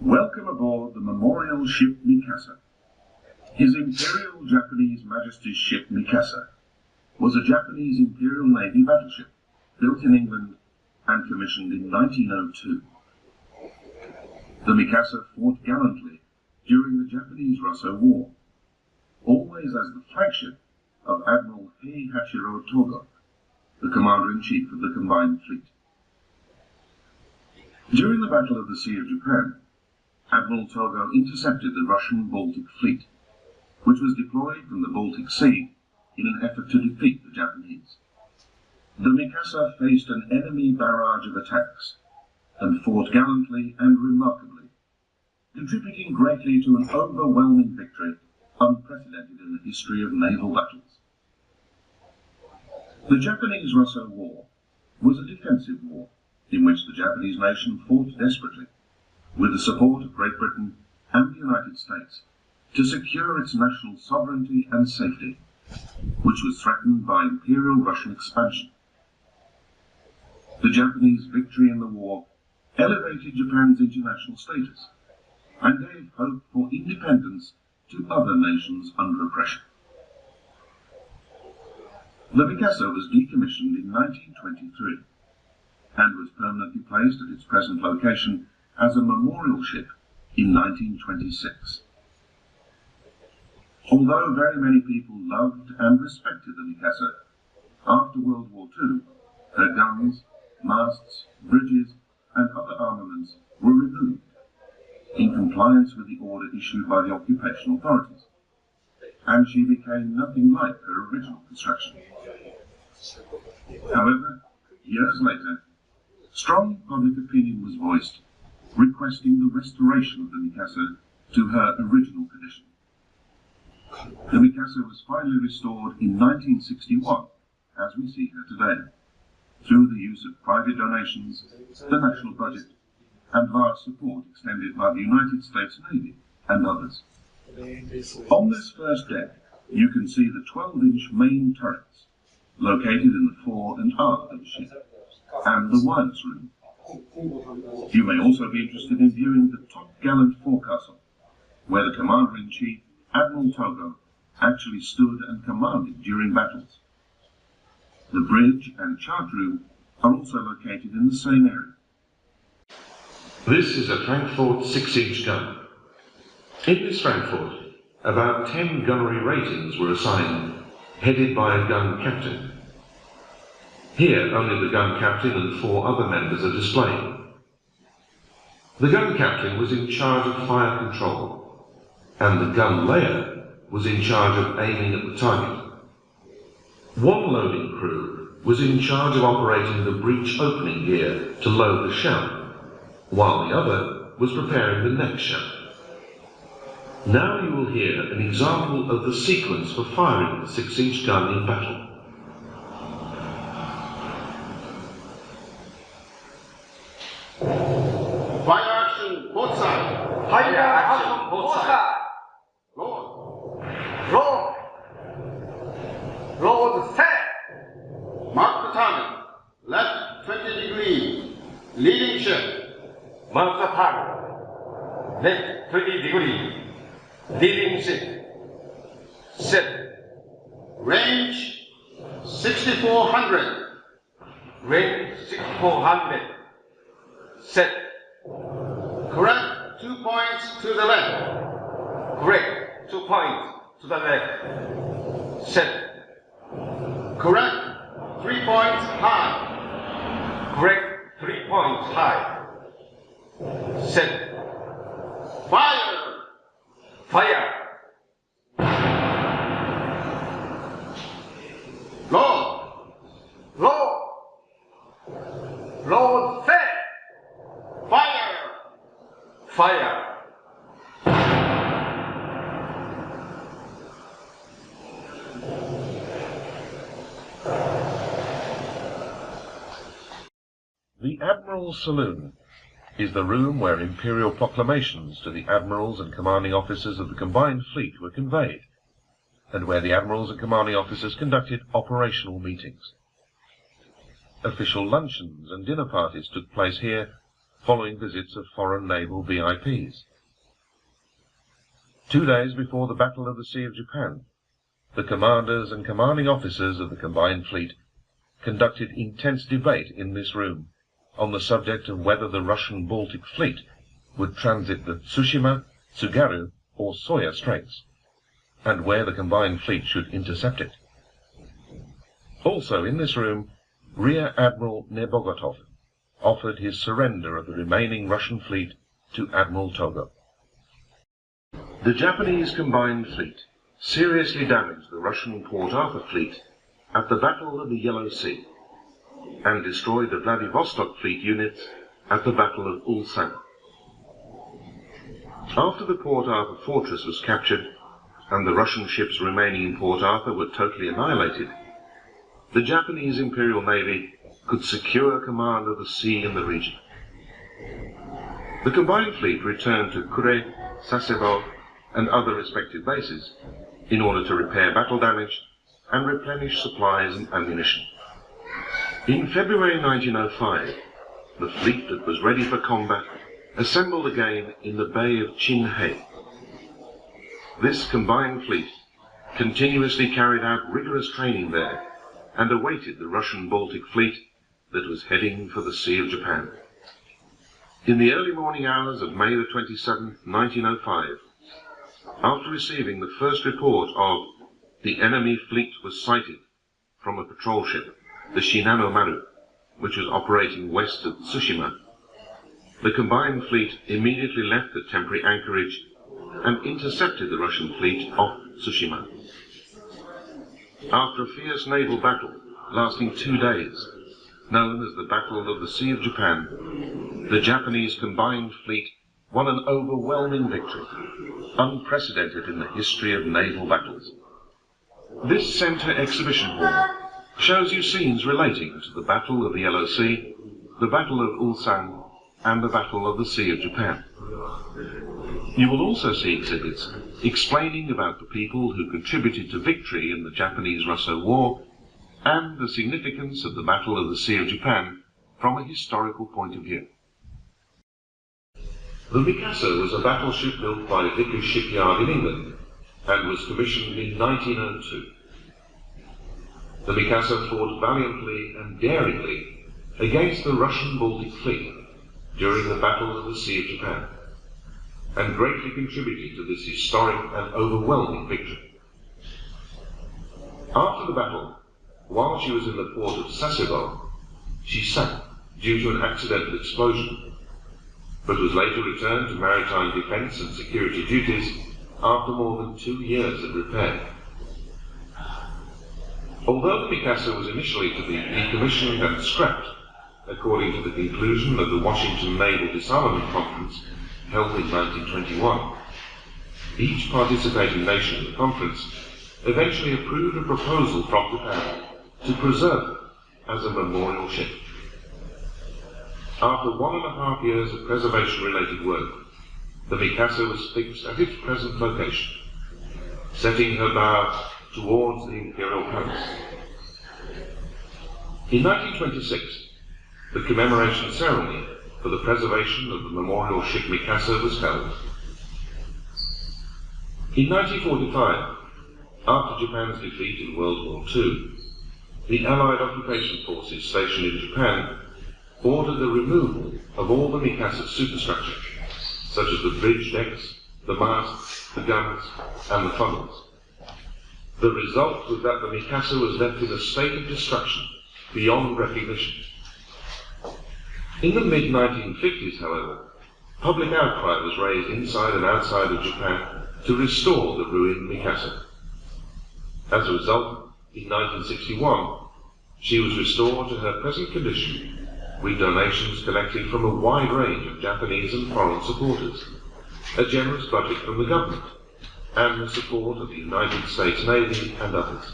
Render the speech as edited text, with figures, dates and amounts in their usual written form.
Welcome aboard the memorial ship Mikasa. His Imperial Japanese Majesty's ship Mikasa was a Japanese Imperial Navy battleship built in England and commissioned in 1902. The Mikasa fought gallantly during the Japanese-Russo War, always as the flagship of Admiral Heihachiro Togo, the Commander-in-Chief of the Combined Fleet. During the Battle of the Sea of Japan, Admiral Togo intercepted the Russian Baltic Fleet, which was deployed from the Baltic Sea in an effort to defeat the Japanese. The Mikasa faced an enemy barrage of attacks and fought gallantly and remarkably, contributing greatly to an overwhelming victory unprecedented in the history of naval battles. The Japanese-Russo War was a defensive war in which the Japanese nation fought desperately, with the support of Great Britain and the United States, to secure its national sovereignty and safety, which was threatened by Imperial Russian expansion. The Japanese victory in the war elevated Japan's international status and gave hope for independence to other nations under oppression. The Mikasa was decommissioned in 1923 and was permanently placed at its present location as a memorial ship in 1926. Although very many people loved and respected the Mikasa, after World War II, her guns, masts, bridges, and other armaments were removed in compliance with the order issued by the occupation authorities, and she became nothing like her original construction. However, years later, strong public opinion was voiced requesting the restoration of the Mikasa to her original condition. The Mikasa was finally restored in 1961, as we see her today, through the use of private donations, the national budget, and large support extended by the United States Navy and others. On this first deck, you can see the 12-inch main turrets, located in the fore and aft of the ship, and the wireless room. You may also be interested in viewing the top gallant forecastle, where the Commander-in-Chief, Admiral Togo, actually stood and commanded during battles. The bridge and chart room are also located in the same area. This is a Frankfurt 6-inch gun. In this Frankfurt, about 10 gunnery ratings were assigned, headed by a gun captain. Here, only the gun captain and 4 other members are displayed. The gun captain was in charge of fire control, and the gun layer was in charge of aiming at the target. One loading crew was in charge of operating the breech opening gear to load the shell, while the other was preparing the next shell. Now you will hear an example of the sequence for firing the 6-inch gun in battle. Fire action, both sides. Fire action, both sides. Load. Load. Load set. Mark the target. Left 20 degrees. Leading ship. Mark the target. Left 20 degrees. Leading ship. Set. Range 6400. Range 6400. Set. Correct 2 points to the left. Correct 2 points to the left. Set. Correct 3 points high. Correct 3 points high. Set. Fire. Fire. Load. Load. Load set. Fire. Fire. The Admiral's Saloon is the room where imperial proclamations to the admirals and commanding officers of the combined fleet were conveyed, and where the admirals and commanding officers conducted operational meetings. Official luncheons and dinner parties took place here, following visits of foreign naval VIPs. 2 days before the Battle of the Sea of Japan, the commanders and commanding officers of the combined fleet conducted intense debate in this room on the subject of whether the Russian Baltic Fleet would transit the Tsushima, Tsugaru, or Soya Straits, and where the combined fleet should intercept it. Also in this room, Rear Admiral Nebogotov offered his surrender of the remaining Russian fleet to Admiral Togo. The Japanese combined fleet seriously damaged the Russian Port Arthur fleet at the Battle of the Yellow Sea, and destroyed the Vladivostok fleet units at the Battle of Ulsan. After the Port Arthur fortress was captured, and the Russian ships remaining in Port Arthur were totally annihilated, the Japanese Imperial Navy could secure command of the sea in the region. The combined fleet returned to Kure, Sasebo, and other respective bases in order to repair battle damage and replenish supplies and ammunition. In February 1905, the fleet that was ready for combat assembled again in the Bay of Chinhae. This combined fleet continuously carried out rigorous training there and awaited the Russian Baltic Fleet that was heading for the Sea of Japan. In the early morning hours of May the 27th, 1905, after receiving the first report of the enemy fleet was sighted from a patrol ship, the Shinano Maru, which was operating west of Tsushima, the combined fleet immediately left the temporary anchorage and intercepted the Russian fleet off Tsushima. After a fierce naval battle lasting 2 days, known as the Battle of the Sea of Japan, the Japanese combined fleet won an overwhelming victory, unprecedented in the history of naval battles. This centre exhibition hall shows you scenes relating to the Battle of the Yellow Sea, the Battle of Ulsan, and the Battle of the Sea of Japan. You will also see exhibits explaining about the people who contributed to victory in the Japanese-Russo War and the significance of the Battle of the Sea of Japan from a historical point of view. The Mikasa was a battleship built by Vickers Shipyard in England and was commissioned in 1902. The Mikasa fought valiantly and daringly against the Russian Baltic Fleet during the Battle of the Sea of Japan, and greatly contributed to this historic and overwhelming victory. After the battle, while she was in the port of Sasebo, she sank due to an accidental explosion, but was later returned to maritime defence and security duties after more than 2 years of repair. Although the Mikasa was initially to be decommissioned and scrapped, according to the conclusion of the Washington Naval Disarmament Conference held in 1921, each participating nation in the conference eventually approved a proposal from Japan to preserve it as a memorial ship. After 1.5 years of preservation-related work, the Mikasa was fixed at its present location, setting her bow towards the Imperial Palace. In 1926, the commemoration ceremony for the preservation of the memorial ship Mikasa was held. In 1945, after Japan's defeat in World War II, the Allied occupation forces stationed in Japan ordered the removal of all the Mikasa's superstructure, such as the bridge decks, the masts, the guns, and the funnels. The result was that the Mikasa was left in a state of destruction beyond recognition. In the mid-1950s, however, public outcry was raised inside and outside of Japan to restore the ruined Mikasa. As a result, in 1961, she was restored to her present condition, with donations collected from a wide range of Japanese and foreign supporters, a generous budget from the government, and the support of the United States Navy and others.